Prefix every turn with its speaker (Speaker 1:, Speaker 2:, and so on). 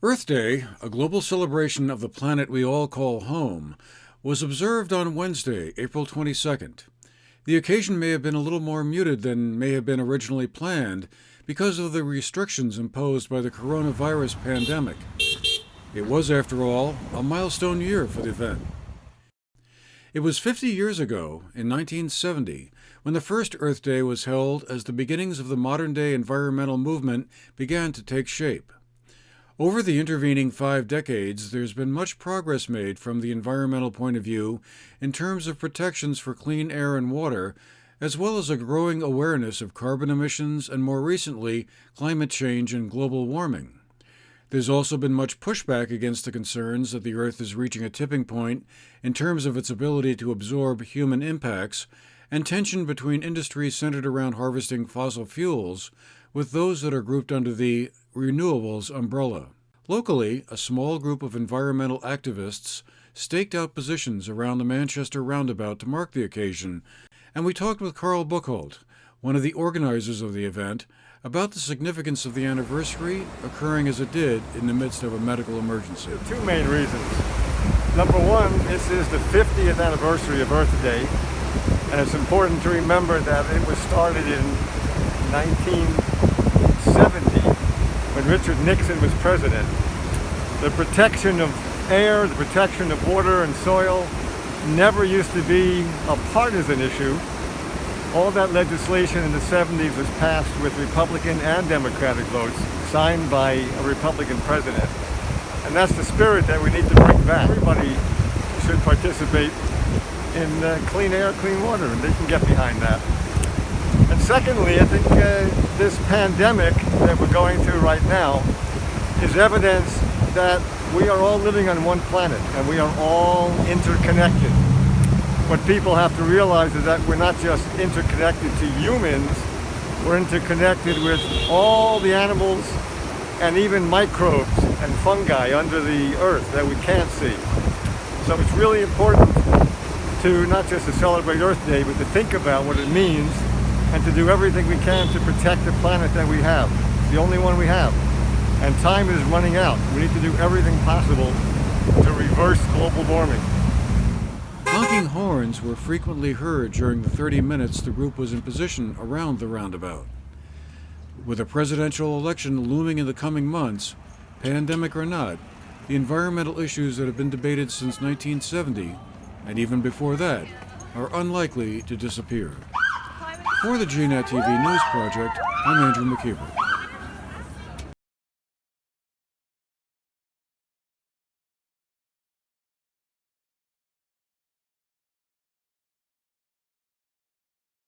Speaker 1: Earth Day, a global celebration of the planet we all call home, was observed on Wednesday, April 22nd. The occasion may have been a little more muted than may have been originally planned because of the restrictions imposed by the coronavirus pandemic. It was, after all, a milestone year for the event. It was 50 years ago, in 1970, when the first Earth Day was held as the beginnings of the modern-day environmental movement began to take shape. Over the intervening 5 decades, there's been much progress made from the environmental point of view in terms of protections for clean air and water, as well as a growing awareness of carbon emissions and, more recently, climate change and global warming. There's also been much pushback against the concerns that the Earth is reaching a tipping point in terms of its ability to absorb human impacts, and tension between industries centered around harvesting fossil fuels with those that are grouped under the renewables umbrella. Locally, a small group of environmental activists staked out positions around the Manchester Roundabout to mark the occasion, and we talked with Carl Buchholz, one of the organizers of the event, about the significance of the anniversary occurring as it did in the midst of a medical emergency.
Speaker 2: Two main reasons. Number one, this is the 50th anniversary of Earth Day, and it's important to remember that it was started in 1970 when Richard Nixon was president. The protection of air, the protection of water and soil never used to be a partisan issue. All that legislation in the 70s was passed with Republican and Democratic votes, signed by a Republican president. And that's the spirit that we need to bring back. Everybody should participate in clean air, clean water, and they can get behind that. And secondly, I think this pandemic that we're going through right now is evidence that we are all living on one planet and we are all interconnected. What people have to realize is that we're not just interconnected to humans, we're interconnected with all the animals and even microbes and fungi under the earth that we can't see. So it's really important to not just to celebrate Earth Day, but to think about what it means and to do everything we can to protect the planet that we have. It's the only one we have. And time is running out. We need to do everything possible to reverse global warming.
Speaker 1: Honking horns were frequently heard during the 30 minutes the group was in position around the roundabout. With a presidential election looming in the coming months, pandemic or not, the environmental issues that have been debated since 1970, and even before that, are unlikely to disappear. For the GNAT-TV News Project, I'm Andrew McKeever.